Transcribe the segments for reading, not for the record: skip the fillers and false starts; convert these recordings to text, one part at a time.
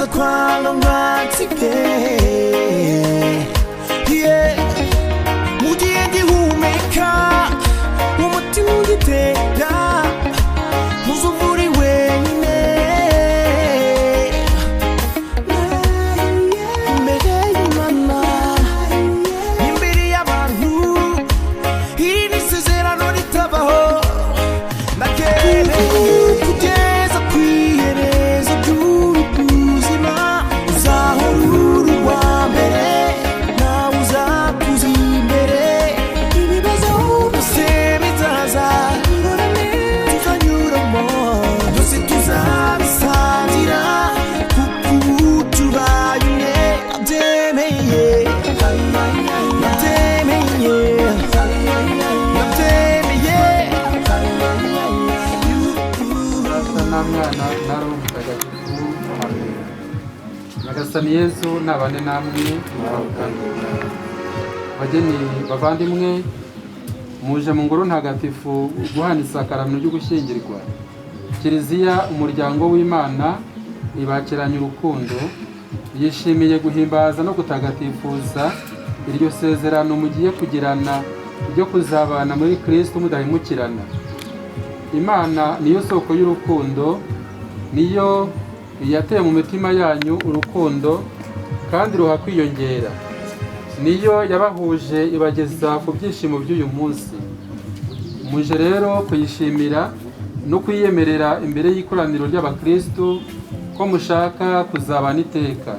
Nza kwanga ngwatsike mugihe ngihumeka umutima ugitera ntuzuvure wenyine imbere y'Imana imbere y'abantu iri ni isezerano ritabaho ndakereye kugeza ku iherezo ry'ubuzima uzahora uri uwa mbere nawe uzakuza imbere ibibazo byose bizaza tuzanyuramo byose tuzabisangira kuko ubu tubaye umwe nabyemeye mwana narumutagatifu Nyagasani Yesu nabane namwe bageni bavandimwe muje mu ngoro ntagatifu guhana isakaramentu ryo gushyingirwa Kiliziya umuryango w'Imana ibakiranye urukundo yishimiye guhimbaza no gutagatifuza iryo sezerano mugiye kugirana ryo kuzabana muri Kristo mudahemukirana. Imana niyo soko y'urukundo, niyo yateye mu mitima yanyu urukundo kandi ruha kwiyongera, niyo yabahuje ibageza ku byishimo by'uyu munsi. Muje rero kuyishimira no kuyiyemerera imbere y'ikoraniro ry'abakristo ko mushaka kuzabana iteka.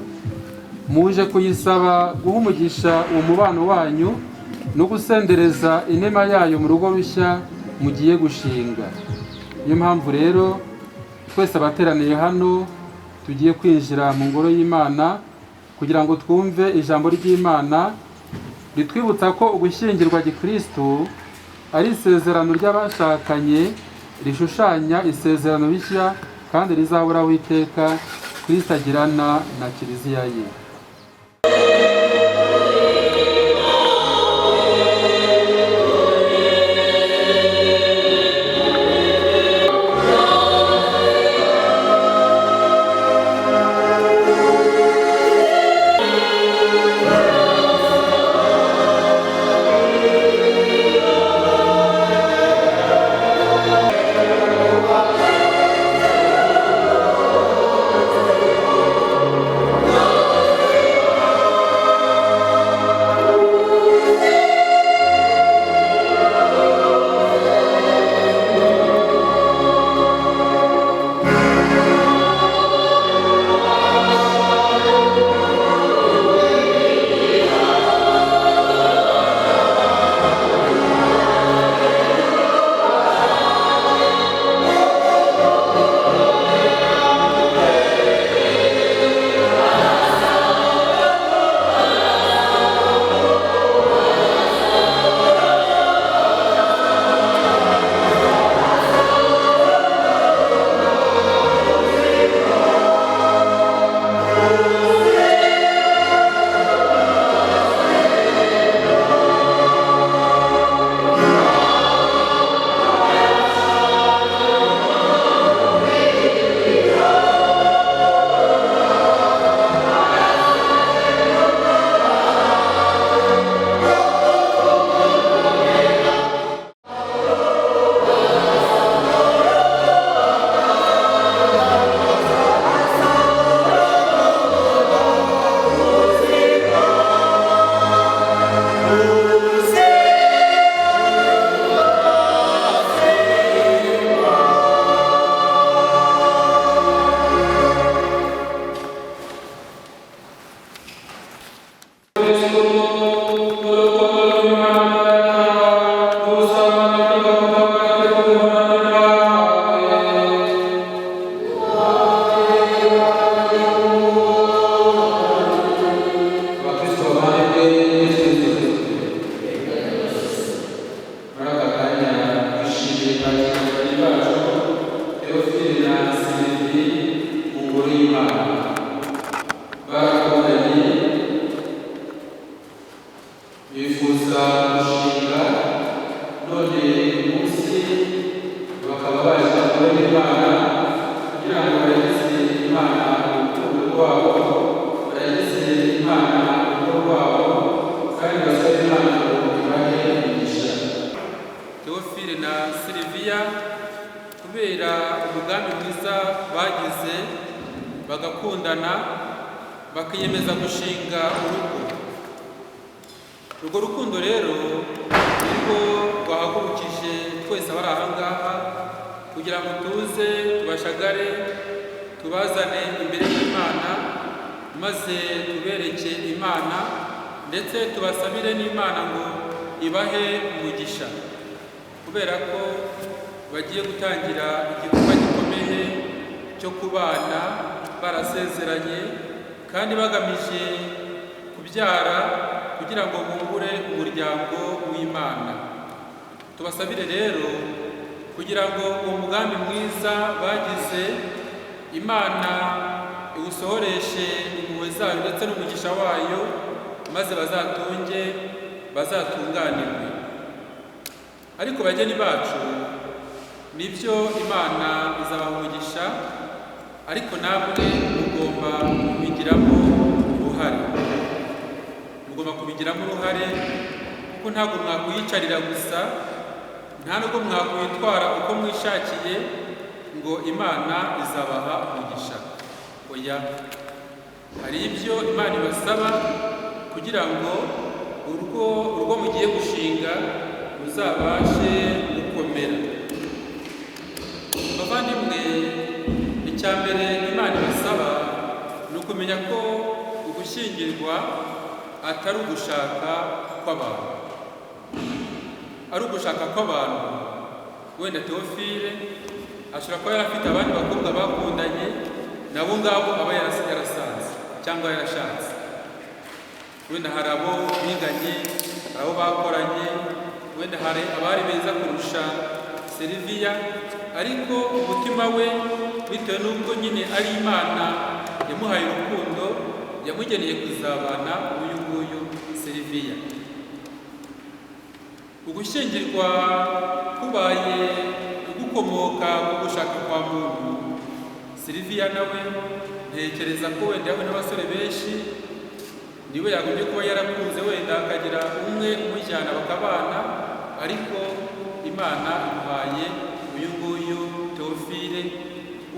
Muje kuyisaba guha umugisha uwo mubano wanyu no gusendereza inema yayo mu rugo rushya mugiye gushinga. Niyo mpamvu rero twese abateraniye hano tugiye kwinjira mu ngoro y'Imana kugira ngo twumve ijambo ry'Imana ritwibutsa ko ugushyingirwa gikristo ari isezerano ry'abashakanye rishushanya isezerano rishya kandi rizahoraho iteka Kristo agirana na Kiliziya ye. bakaba baje kubona Imana kugira ngo bageze Imana urukundo rwabo kubera umugambi mwiza bagize bagakundana bakiyemeza gushinga urugo. Urwo rukundo rero nirwo rwahagurukije twese abari aha ngaha kugira ngo tuze tubashagare tubazane imbere y'Imana maze tubereke Imana ndetse tubasabire n'Imana ngo ibahe umugisha, kubera ko bagiye gutangira igikorwa gikomeye cyo kubana barasezeranye kandi bagamije kubyara kugira ngo bungure umuryango w'Imana. Tubasabire rero kugira ngo uwo mugambi mwiza bagize Imana iwusohoreshe impuhwe zayo ndetse n'umugisha wayo, maze bazatunganirwe. Ariko bageni bacu, nibyo Imana izabaha umugisha, ariko namwe mugomba kubigiramo uruhare. Kuko ntabwo mwakwiyicarira gusa, nta nubwo mwakwitwara uko mwishakiye ngo Imana izabaha umugisha. Oya, hari ibyo Imana ibasaba kugira ngo urugo mugiye gushinga ruzabashe gukomera. Bavandimwe, icya mbere Imana ibasaba ni ukumenya ko ugushyingirwa atari ugushaka kw'abantu. Ari ugushaka kw'abantu, wenda Theophile ashobora kuba yarafite abandi bakobwa bakundanye, nabo ngabo aba yarasanze cyangwa yarashatse. Wenda hari abo biganye, hari abo bakoranye, wenda hari abari beza kurusha Sylvia, ariko umutima we bitewe n'ubwo nyine ari Imana yamuhaye urukundo, yamugeneye kuzabana uyu nguyu Sylvia. Ugushyingirwa kubaye gukomoka ku gushaka kwa muntu, Sylvia nawe ntekereza ko wenda yawe n'abasore benshi niwe yagombye kuba yarakunze, wenda akagira umwe umujyana bakabana, ariko Imana imuhaye uyu nguyu Theophile,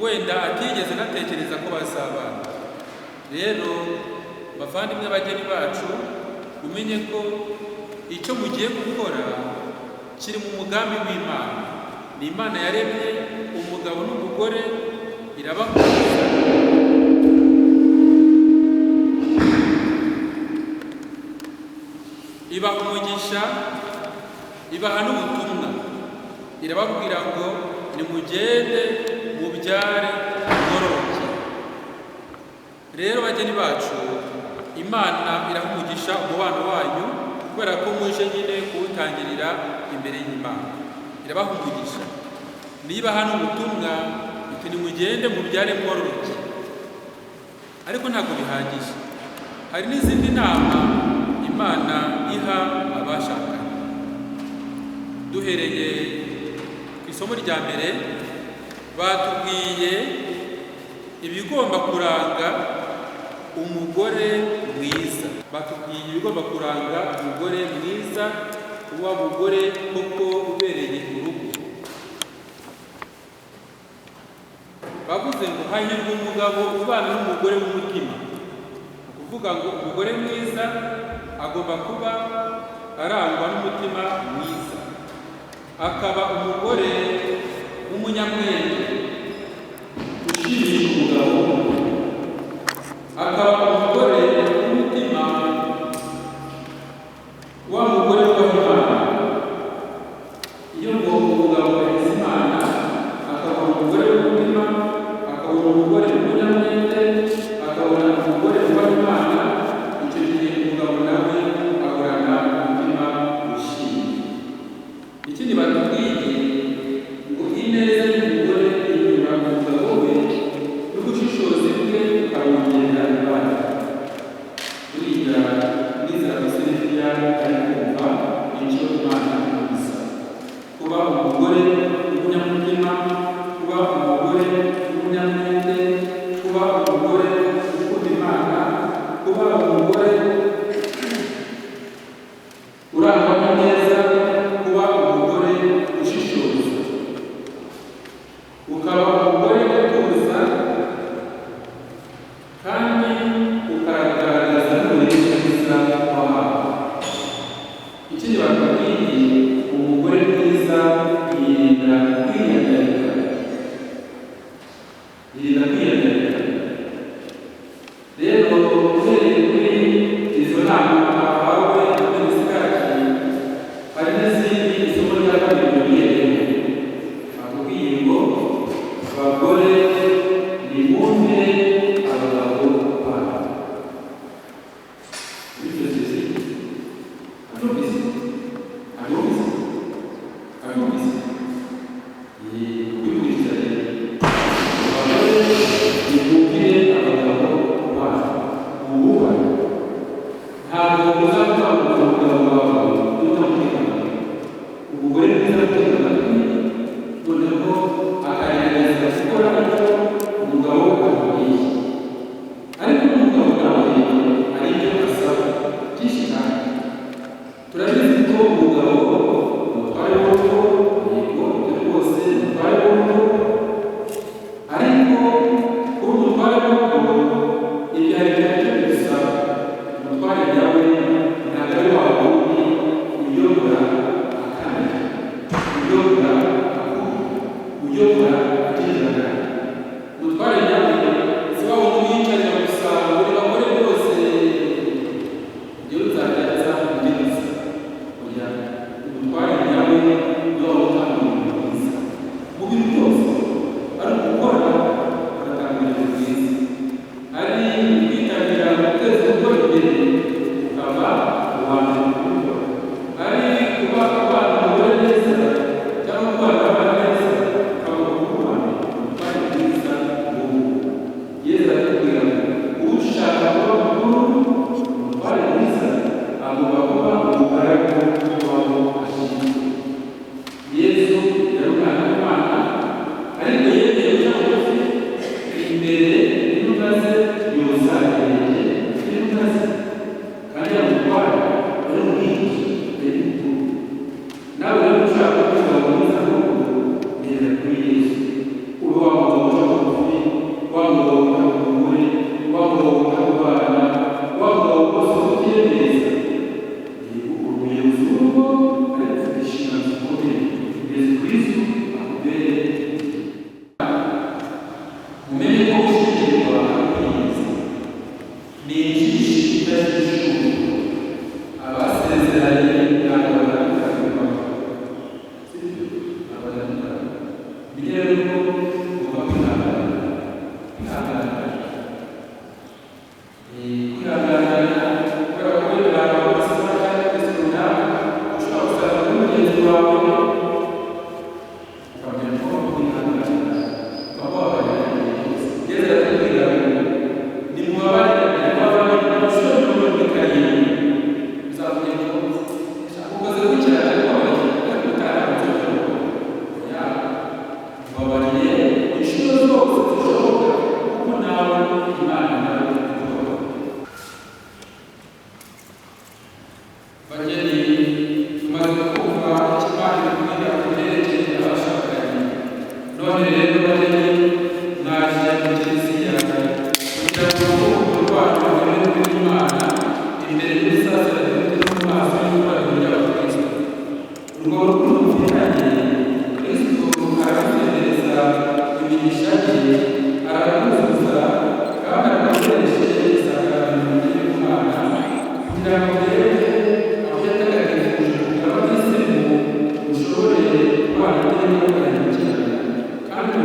wenda atigeze anatekereza ko bazabana. Rero bavandimwe bageni bacu, umenye ko icyo mugiye gukora kiri mu mugambi w'Imana. Ni Imana yaremye umugabo n'umugore, irabahuza, ibaha umugisha, ibaha n'ubutumwa, irababwira ngo nimugende mubyare mwororoke. Rero bageni bacu, Imana iraha umugisha umubano wanyu, kubera ko muje nyine kuwutangirira imbere y'Imana. Irabaha umugisha, niba hano ubutumwa iti nimugende mubyare mwororoke. Ariko ntabwo bihagije, hari n'izindi nama Imana iha abashakanye. Duhereye ku isomo rya mbere, batubwiye ibigomba kuranga umugore mwiza. Batubwiye ibigomba kuranga umugore mwiza, uwa mugore koko ubereye urugo. Bavuze ngo hahirwa umugabo ubana n'umugore w'umutima. Kuvuga ngo umugore mwiza agomba kuba arangwa n'umutima mwiza, akaba umugore w'umunyamwete ushimiye umugabo, akaba umugore w'umutima wa mugore w'Imana. Iyo ngo umugabo yagize Imana akaba umugore w'umutima, akaba umugore w'umunyamwete, akabona umugore w'Imana, icyo gihe umugabo nawe ahorana umutima wishimye. Ikindi batubwiye ngo ineza y'umugore inyura mu mugabo we, n'ubushishozi bwe bukamwongerera imbaraga. Buriya n'inzira Sylvia ari kumva icyo Imana imubuza: kuba umugore w'umunyamutima, kuba umugore w'umunyamwete, kuba umugore ukunda Imana, kuba umugore urangwa neza, kuba umugore ushishoza. ukaba umugore utuza kandi ukagaragaza n'uburere bwiza wahawe. Ikindi bakubwiye, umugore mwiza yirinda kwiyandarika. Rero uhereye kuri izo nama twahawe muri Sikaki, hari n'izindi isomo rya kabiri ryongeyemo. Bakubwiye ngo abagore nimwumve abagabo babo. Kandi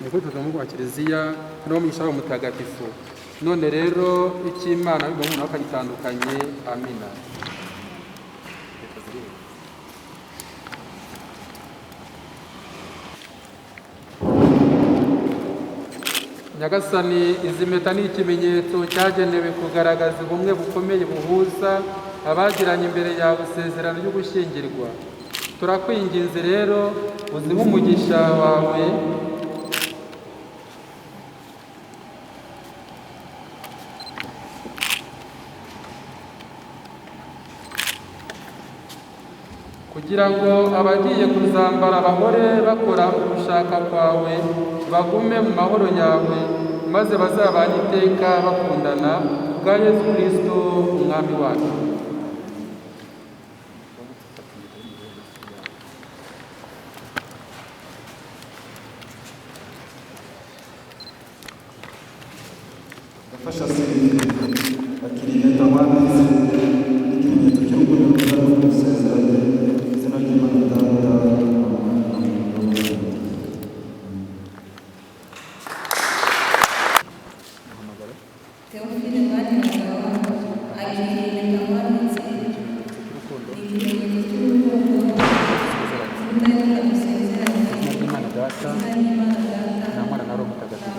niko tuzamuka wa kiliziya no mu isaba mutagatifu none rero icy'Imana bivuga ngo akagitandukanye amina. Nyagasani, izi mpeta ni ikimenyetso cyagenewe kugaragaza ubumwe bukomeye buhuza abagiranye imbere yawe isezerano ryo gushyingirwa. Turakwinginze rero uzihe umugisha wawe kugira ngo abagiye kuzambara bahore bakora ugushaka kwawe, bagume mu mahoro yawe, maze bazabane iteka bakundana bwa Yesu Kristo umwami wacu. Gafasha sirine bakiriye tamana n'ikimenyetso cy'urukundo rw'Imana gusezeranye izina ry'Imana Data. Teofile mwani mgawa akiriye tamana n'ikimenyetso cy'urukundo rw'Imana gusezeranye izina ry'Imana Data na Mwana na Roho Mutagatifu.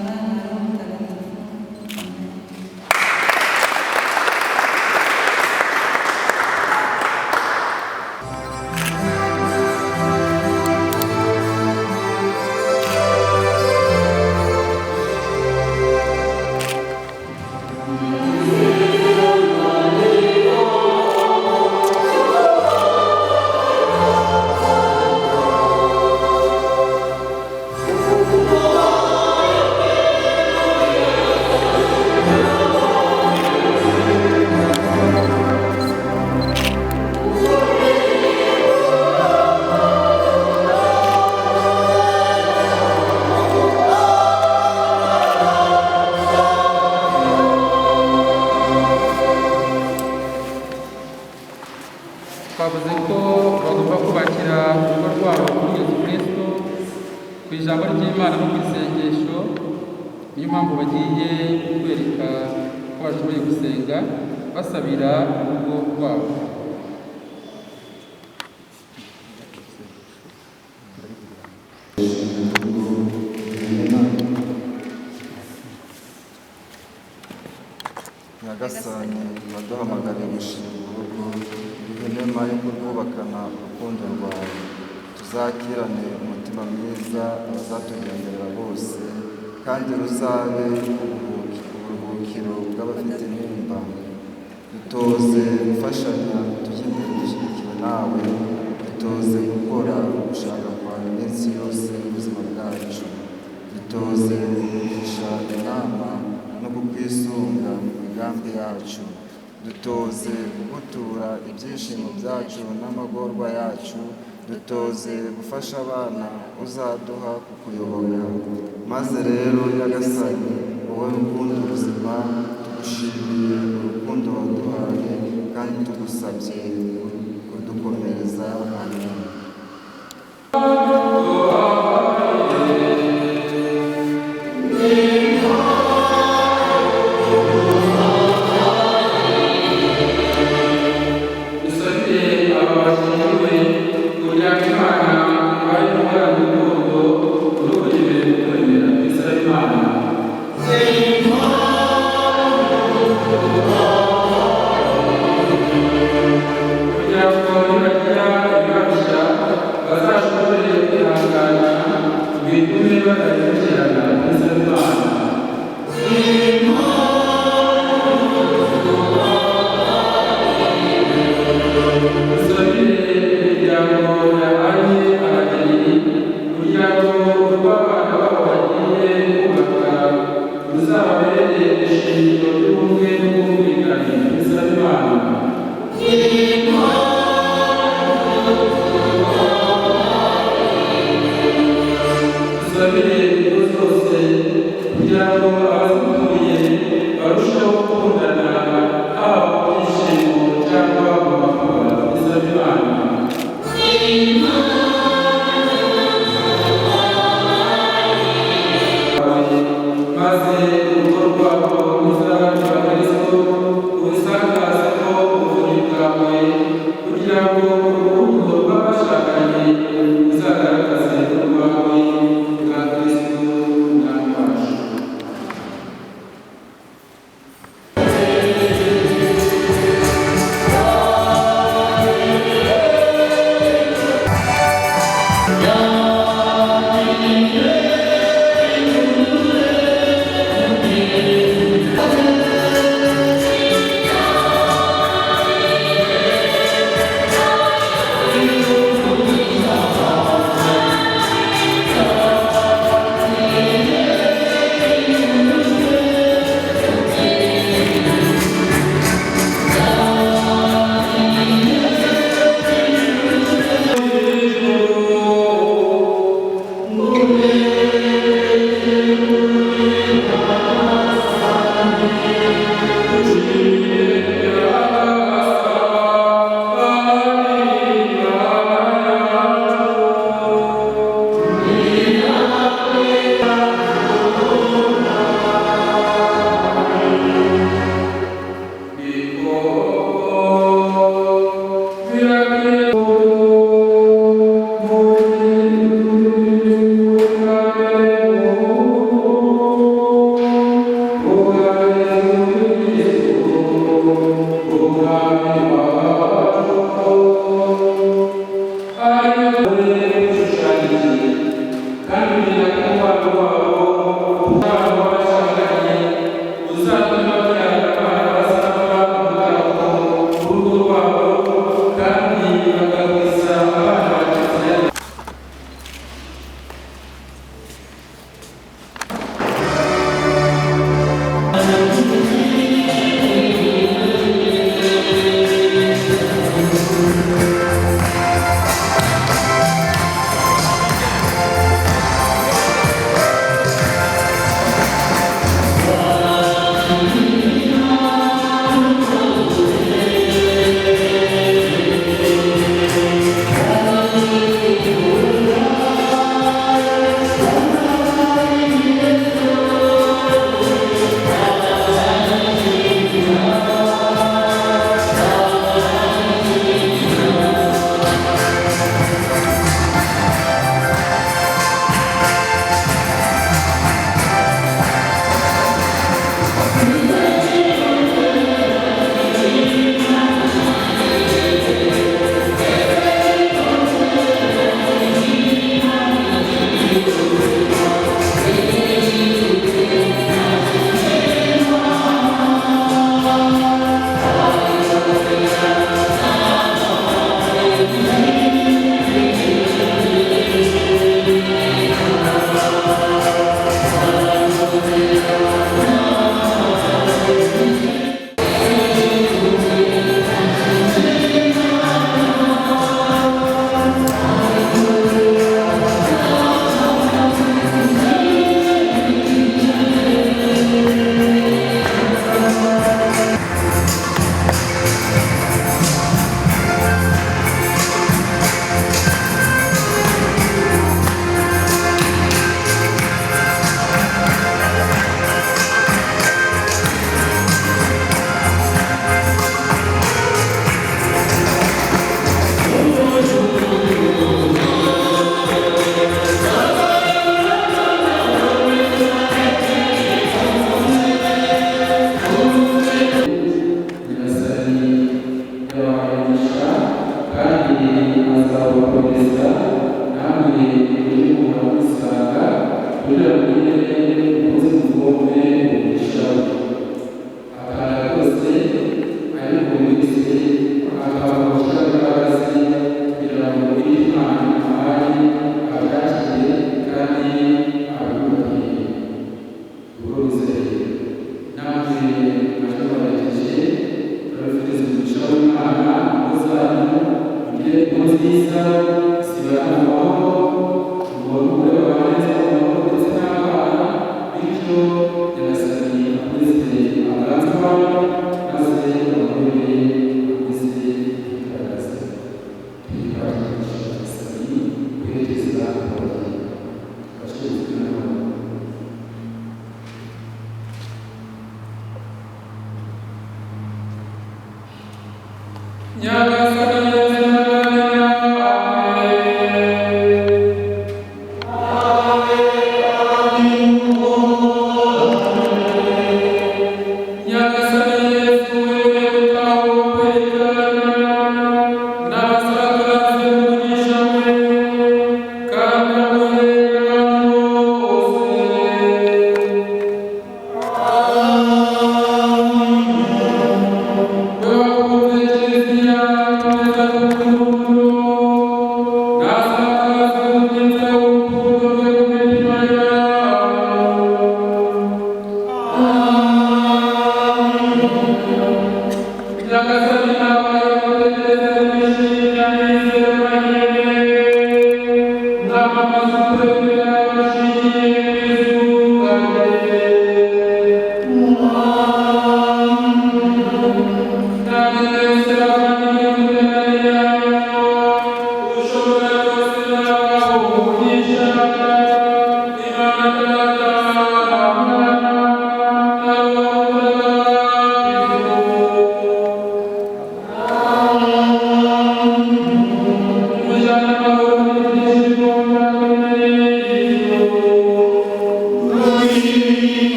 Twavuze ko bagomba kubakira urugo rwabo kuri Yesu Kristo ku ijambo ry'Imana no ku isengesho. Niyo mpamvu bagiye kwereka ko bashoboye gusenga basabira urugo rwabo. Nyagasani, waduhamagariye gushinga urugo, duhe inema yo kurwubakana urukundo rwawe. Tuzakirane umutima mwiza abazatugenderera bose, kandi ruzabe uburuhukiro bw'abafite intimba. Dutoze gufashanya tujye imbere dushyigikiwe nawe, dutoze gukora ugushaka kwawe iminsi yose y'ubuzima bwacu. Dutoze kugisha inama no kukwisunga mu migambi yacu. Dutoze kugutura ibyishimo byacu n'amagorwa yacu, dutoze gufasha abana uzaduha kukuyoboka. Maze rero Nyagasani, wowe ukunda ubuzima, tugushimiye urukundo waduhaye kandi tugusabye kudukomereza. Amen. Kugira ngo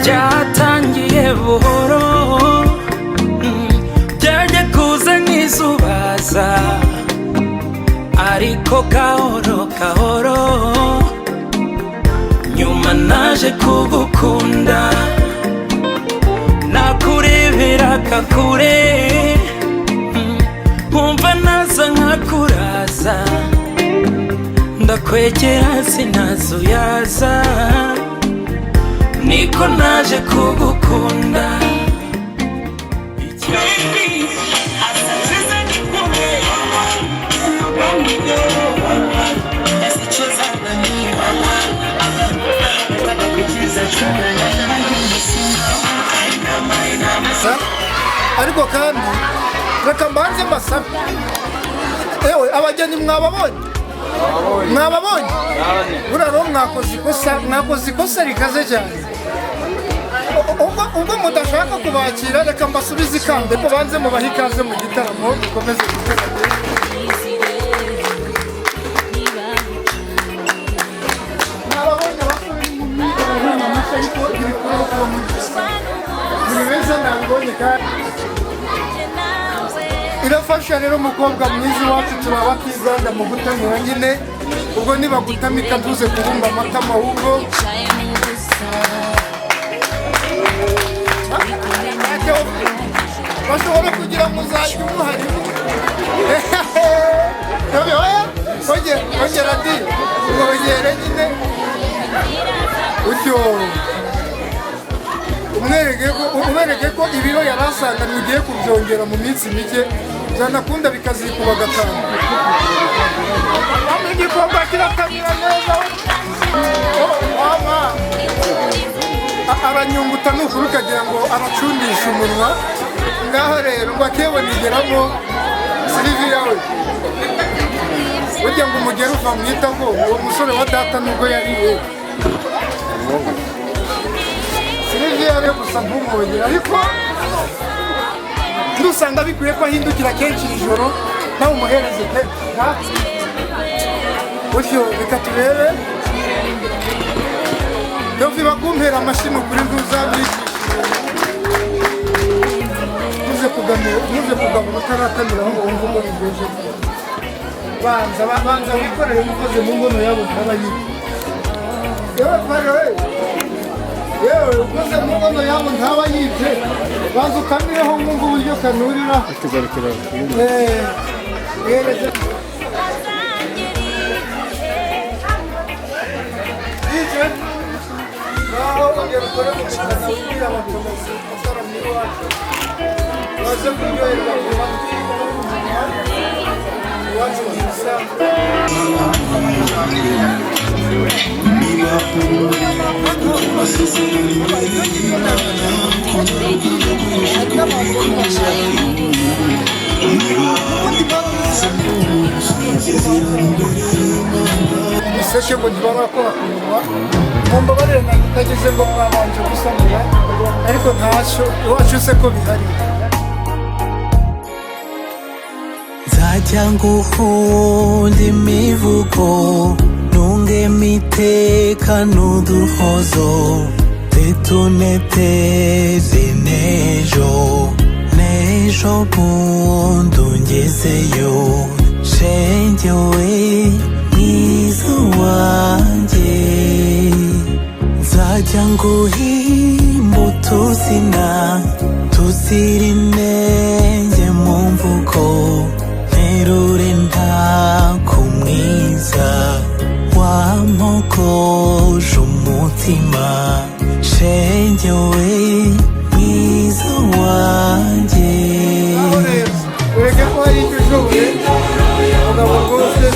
Byatangiye buhoro byajya kuza nk'izubaza ariko gahoro gahoro nyuma naje kugukunda nakureberaga kure nkumva naza nkakuraza ndakwegera sinazuyaza niko naje kugukunda ariko kandi reka mbanze mbasabe ewe abageni mwababonye buriya rero mwakoze ikosa rikaze cyane ubwo mudashaka kubakira reka mbasubize ikamba ko banze mubahe ikaze mu gitaramo dukomeze guteranye mwababonye abasore n'inkumi amashyi ariko ibikuru kuba muri beza nabibonye kandi irafasha rero umukobwa mwiza iwacu turaba kiganda mu gutamira nyine ubwo nibagutamika tuze kubumba amatama ahubwo bashobora kugira ngo uzajye umuhariho ongera di wongere nyine utyo ubereke ko ibiro yari asanganywe ugiye kubyongera mu minsi mike byanakunda bikazikuba gatanu igikombe kiratamira neza aranyunguta nukuri ukagira ngo aracundisha umunwa ngaho rero ngo akebonigeramo Sylvia we burya ngo umugeri uva mu itago uwo musore wa data nubwo yariwe Sylvia rero gusa ntumwongera ariko ndusanga bikwiye ko ahindukira kenshi ijoro nawe umuhereze pe Utyo reka turebe Yofi bakumpera amashini kuri ntuzabiki muze kugama utaratamira aho wumva uko bigeje banza wikorere umukozi mu ngono yabo ntabayibe yewe pare yewe ukoze mu ngono yabo ntabayibye banza ukamireho wumva uburyo kanurira tugarukira yereze DJ naho ongera ukore mu kitana ubwira abakomezi asara muri wacu baze kuryoherwa ku matwi iwacu mwiza Iseke ngo ntibarakora ku munwa mumbabarire nageze ngo mwabanje gusamira ariko ntacyo iwacu se ko bihari nzajya nguhunda imivugo nunge miteka n'uduhozo tetuneteze nejo bundi ungezeyo shenge we mwiza wanjye nzajya nguhimba utuzina tuzira inenge mu mvugo nterure ntakumwiza wampogoje umutima shenge we mwiza wanjye ureke ko hari icyo ushoboye abagabo rwose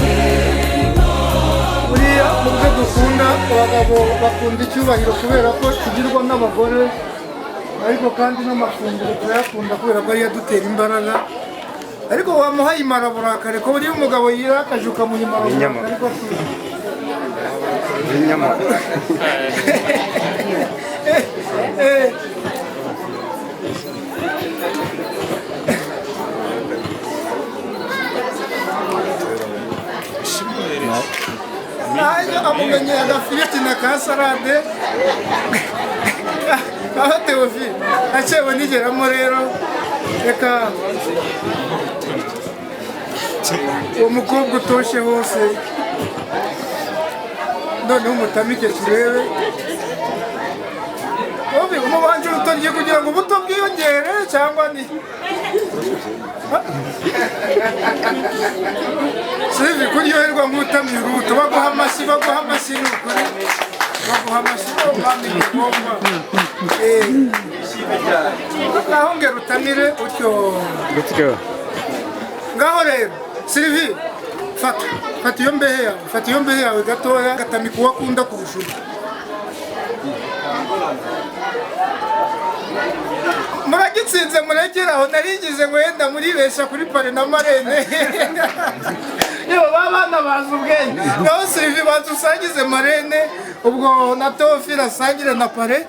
buriya mu byo dukunda abagabo bakunda icyubahiro kubera ko tugirwa n'abagore ariko kandi n'amafunguro turayakunda kubera ko ariyo adutera imbaraga ariko wamuhaye imara burakare ko buriya umugabo yirakaje ukamuha imara burakare ariko inyama amumenye agafiriti na ka salade aho Teofi acewe nigeramo rero reka uwo mukobwa utoshe hose noneho umutamike turebe Teofi umubanje urutoryi kugira ngo ubuto bwiyongere cyangwa ni Sivi kuryoherwa nk'utamye urubuto baguha amashyi ni ukuri baguha amashyi umwami ni ngombwa ngaho ngera utamire utyo ngaho rero Sylvie fata iyo mbehe yawe gatoya gatamika uwo akunda kurusha undi muragitsinze murekeraho narigize ngo yenda muribesha kuri pare na marene yewe babana bazi ubwenge ngaho Sylvie banza usangize marene ubwo na Teofi asangire na pare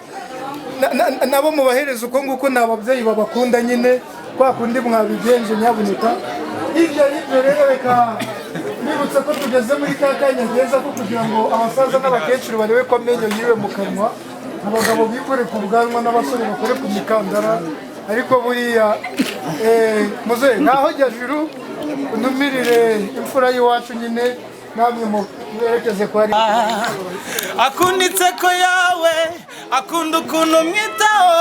nabo mubahereza uko nguko ni ababyeyi babakunda nyine kwa kundi mwabigenje nyabuneka ibyo rero reka nibutse ko tugeze muri ka kanya keza ko kugira ngo abasaza n'abakecuru barebe ko amenyo yiriwe mu kanwa abagabo bikore ku bwanwa n'abasore bakore ku mikandara ariko buriya muze naho jyajuru unumirire imfura y'iwacu nyine namwe muberekeze ko ari akunditse ko yawe akunda ukuntu mwitaho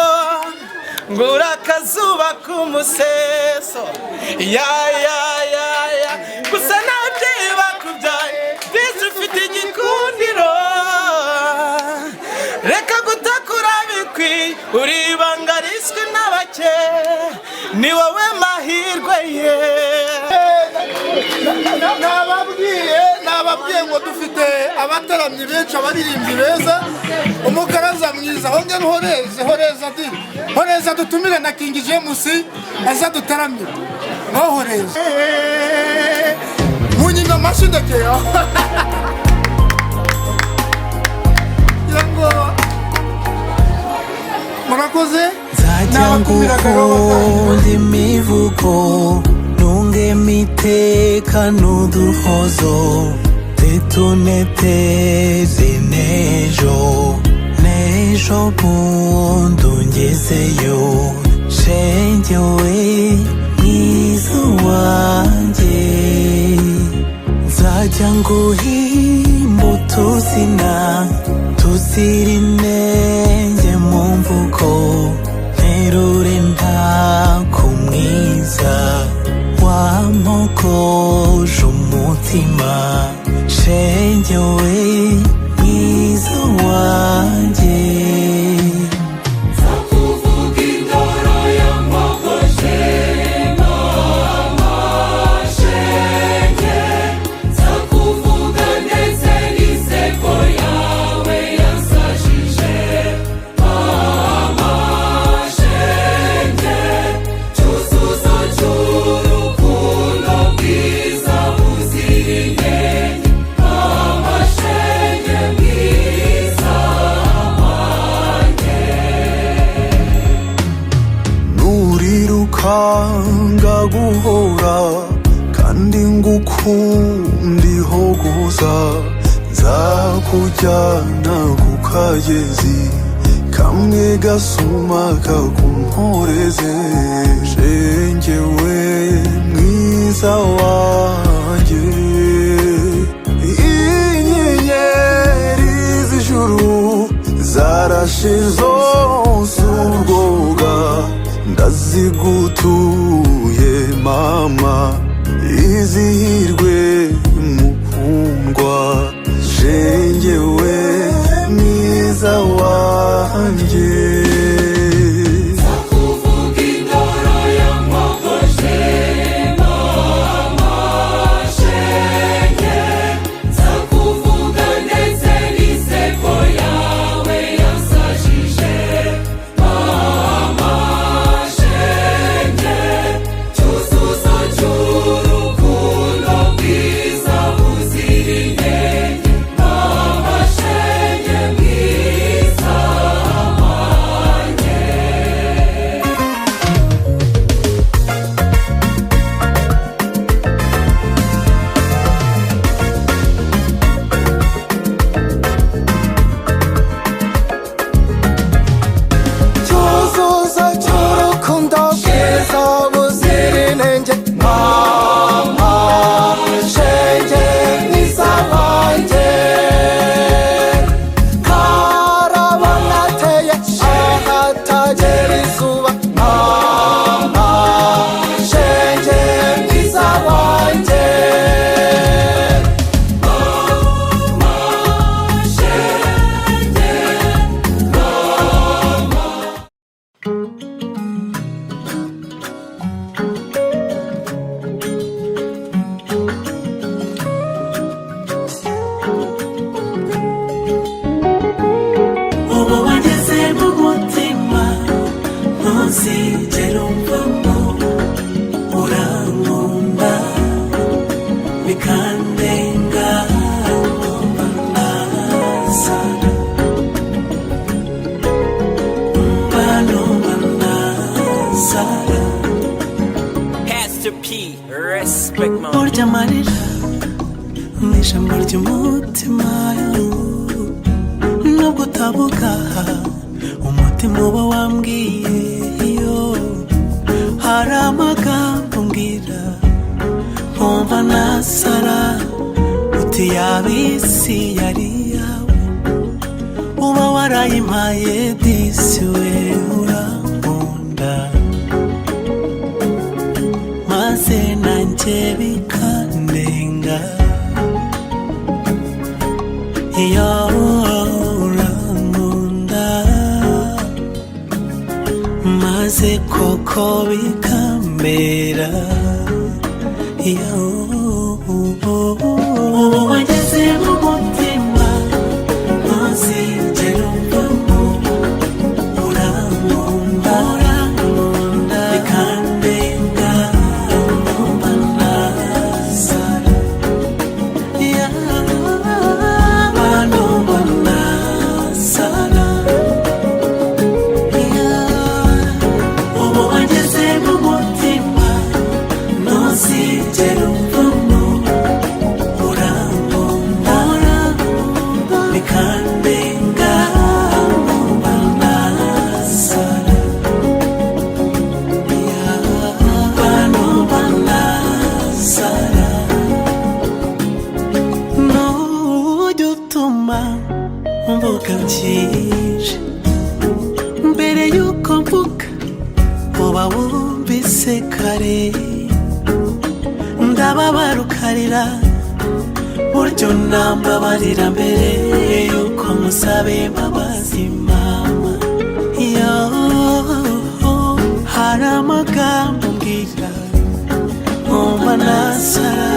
ngura akazuba k'umuseso ya gusa n'ababyeyi bakubyaye bisi ufite igikundiro reka gutakura bikwiye uri ibanga riswi n'abake ni wowe mahirwe ye nababwiye ngo dufite abataramyi benshi abaririmbyi beza umukaraza mwiza hongera horeza dutumire na King James aza dutaramye horeza munyina mashindekera yango murakoze nzajya nguhunda imivugo nunge miteka n'uduhozo tuneteze n'ejo bundi ungezeyo shenge we mwiza wanjye nzajya nguhimba utuzina tuzira inenge mu mvugo nterure ntakumwiza wampogoje umutima shenge we mwiza wanjye nzakuvuga indoro yampogoje mama shenge nzakuvuga ndetse n'iseko yawe yansajije mama shenge cyuzuzo cy'urukundo bwiza buzira inenge mama shenge mwiza wanjye nurirukanga guhora kandi ngukundiho guza nzakujyana ku kagezi kamwe gasuma kakumporeze shenge we mwiza wanjye inyenyeri z'ijuru zarashe zose urwoga ndazigutuye mama izihirwe mukundwa shenge we mwiza wanjye nzakuvuga indoro yampogoje mama shenge nzakuvuga ndetse n'iseko yawe yansajije mama shenge cyuzuzo cy'urukundo bwiza buzira inenge mama shenge mwiza wanjye cyuzuzo cy'urukundo bwiza buzira inenge mama shenge mwiza wanjye karabonateye ahatagera izuba mama shenge mwiza wanjye ubu wageze mu mutima ntuzigere umvamo urankunda bikandenga numva nasara numva nasara Pastor P, respect man. burya amarira ni ijambo ry'umutima nubwo utavuga umutima uba wambwiye iyo hari amagambo mbwira nkumva nasara uti yaba isi yari yawe uba warayimpaye disi we urankunda maze nanjye bikandenga iyo urankunda maze koko bikambera iyo ubu wageze mu mutima ntuzigere umvamo urankunda bikandenga numva nasara numva nasara ubu wageze mu mutima ntuzigere umvamo bituma mvuga byinshi mbere yuko mvuga uba wumvise kare ndababara ukarira buryo nambabarira mbere yuko musabe imbabazi mama yo hari amagambo mbwira nkumva nasara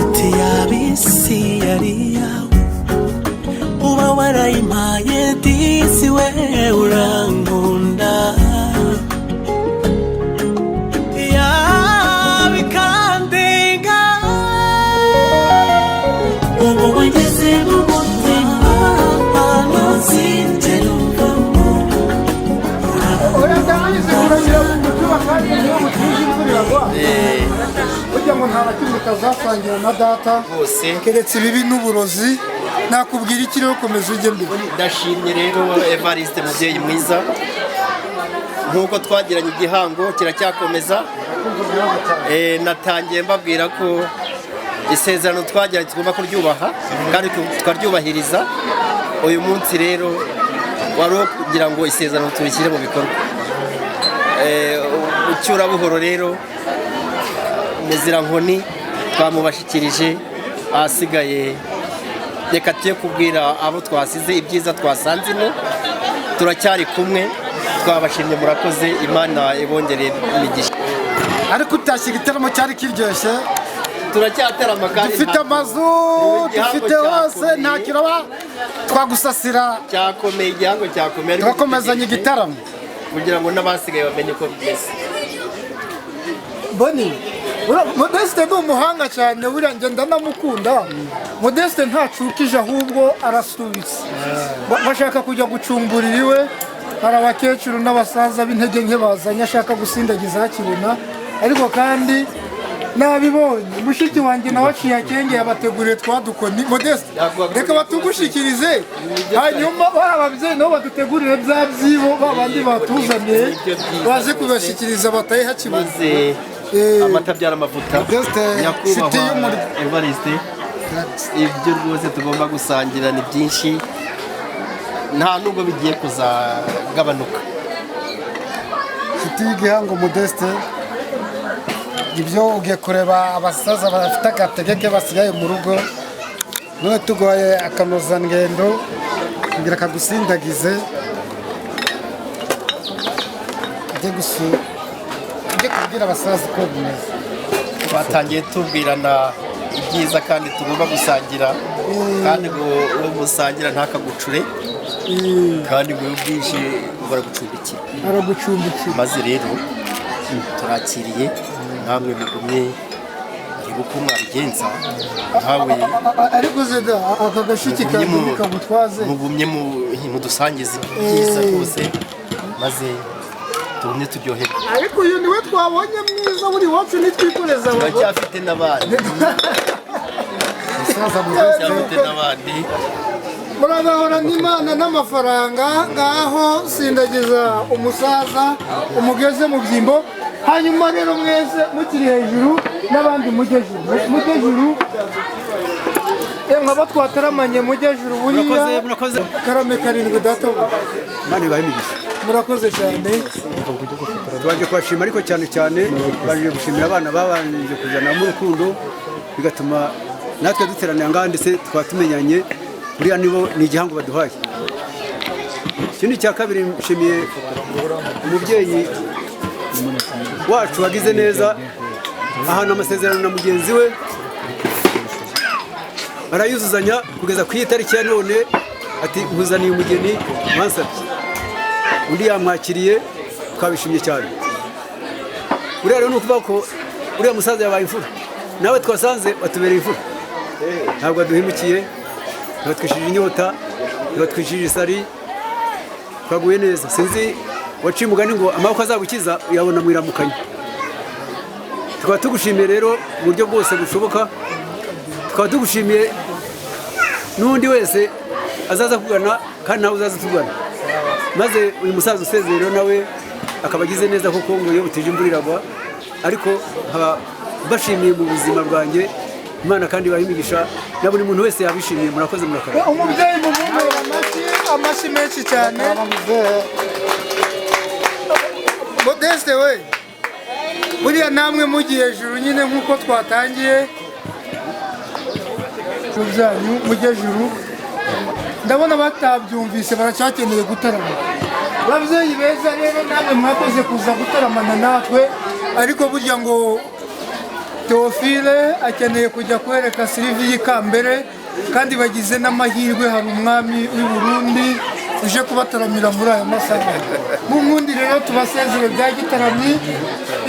uti yabisi yari yawe uba warayimpaye disi we urankunda yabikandenga ubu wageze mu mutima ntuzigere umvamo burya ngo nta nakimwe kazasangira na data keretse ibibi n'uburozi nakubwira iki rero komeza ujye mbere ndashimye rero Evariste mubyeyi mwiza nk'uko twagiranye igihango kiracyakomeza natangiye mbabwira ko isezerano twagiranye tugomba kuryubaha kandi tukaryubahiriza uyu munsi rero wari kugira ngo isezerano turishyire mu bikorwa ucyurabuhoro rero Muzirankoni twamubashikirije ahasigaye reka tuye kubwira abo twasize ibyiza twasanze ino turacyari kumwe twabashimye murakoze Imana ibongereye imigisha ariko utashye igitaramo cyari kiryoshye turacyatarama kandi dufite amazu dufite hose nta kiroba twagusasira cyakomeye igihango cyakomeye turakomezanya igitaramo kugira ngo n'abasigaye bamenye uko bimeze Boni Modeste ni umuhanga cyane buriya njye ndanamukunda Modeste ntacukije ahubwo arasubitse bashaka kujya gucumburira iwe hari abakecuru n'abasaza b'intege nke bazanye ashaka gusindagiza hakibona ariko kandi nabibonye mushiki wanjye nawe aciye akenge yabateguriye twadukoni Modeste reka batugushikirize hanyuma ababyeyi nabo badutegurire bya byibo babandi batuzaniye baze kubashyikiriza bataye hakibona amata byara amavuta nyakubahwa Evariste ibyo rwose tugomba gusangira ni byinshi nta nubwo bigiye kuzagabanuka nshuti y'igihango Modeste ibyo ugiye kureba abasaza bafite agategeke basigaye mu rugo none tugoye akanozangendo kugira kagusindagize ujye kubwira abasaza uko bimeze twatangiye tubwirana ibyiza kandi tugomba gusangira kandi ngo uwo musangira ntakagucure kandi ngo ubwinshi baragucumbikira maze rero turakiriye namwe mugumye uko mwabigenza nkawe ariko zeda aka gashiki kawe kagutwaze mugumye mudusangize byiza rwose maze tugumye turyoherwa ariko uyu niwe twabonye mwiza buri wacu nitwikoreza turacyafite n'abandi turacyafite n'abandi muragahora n'Imana n'amafaranga ngaho sindagiza umusaza umugeze mu byimbo hanyuma rero mwese mukiri hejuru n'abandi mujye juru nkaba twataramanye mujye juru buriya karame karindwi data mani bahimigisha murakoze cyane twaje kubashima ariko cyane baje gushimira abana babanje kujana mu rukundo bigatuma natwe duteranira ngaha ndetse twatumenyanye buriya nibo ni igihango baduhaye ikindi cya kabiri nshimiye umubyeyi wacu wagize neza ahana amasezerano na mugenzi we arayuzuzanya kugeza ku itariki ya none ati nkuzaniye umugeni mwansabye undi yamwakiriye twabishimye cyane uriya rero ni ukuvuga ko uriya musaza yabaye imfura nawe twasanze batubereye imfura ntabwo aduhemukiye ntibatwishije inyota ntibatwishije isari twaguye neza sinzi waciye umugani ngo amaboko azabukiza uyabona mu iramukanya tukaba tugushimiye rero mu buryo bwose bushoboka tukaba tugushimiye n'undi wese azaza kugana kandi nawe uzaza tugana maze uyu musaza usezeye rero nawe akaba agize neza koko ngo iyo butije imvura iragwa ariko nkaba mbashimiye mu buzima bwanjye imana kandi ibahe imigisha na buri muntu wese yabishimiye murakoze murakarama umubyeyi mumumera amashyi menshi cyane Modeste we buriya namwe mugiye hejuru nyine nk'uko twatangiye byanyu mujye hejuru ndabona batabyumvise baracyakeneye gutarama babyeyi beza rero namwe mwakoze kuza gutaramana natwe ariko burya ngo Theophile akeneye kujya kwereka Sylvie y'Ikambere kandi bagize n'amahirwe hari umwami w'i Burundi uje kubataramira muri aya masaha mu nkundi rero tubasezere bya gitaramyi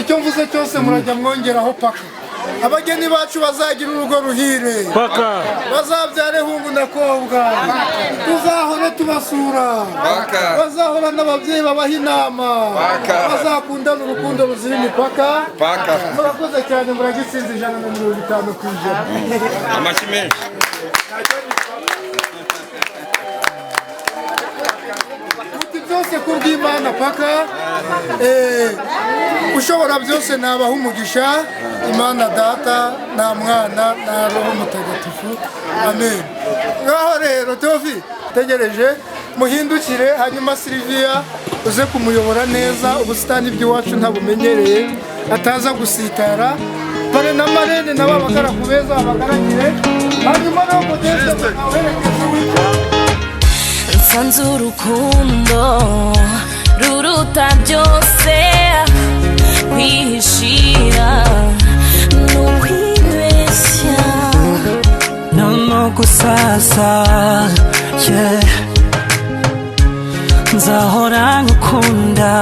icyo mvuze cyose murajya mwongeraho paka abageni bacu bazagira urugo ruhire paka bazabyare hungu na kobwa tuzahora tubasura bazahora n'ababyeyi babaha inama bazakundana urukundo ruzira imipaka murakoze cyane muragitsinze 150 ku ijana amashyi menshi byose kubw'Imana paka ushobora byose nabaha umugisha Imana data na mwana na roho mutagatifu amen ngaho rero Theophile tegereje muhindukire hanyuma Sylvia uze kumuyobora neza ubusitani bw'iwacu ntabumenyereye ataza gusitara pare na marene nabo abagara kubeza abagaragire hanyuma no Modeste awerekeza w'icyo nsanze urukundo ruruta byose kwihishira n'ukwibeshya no gusasa nzahora ngukunda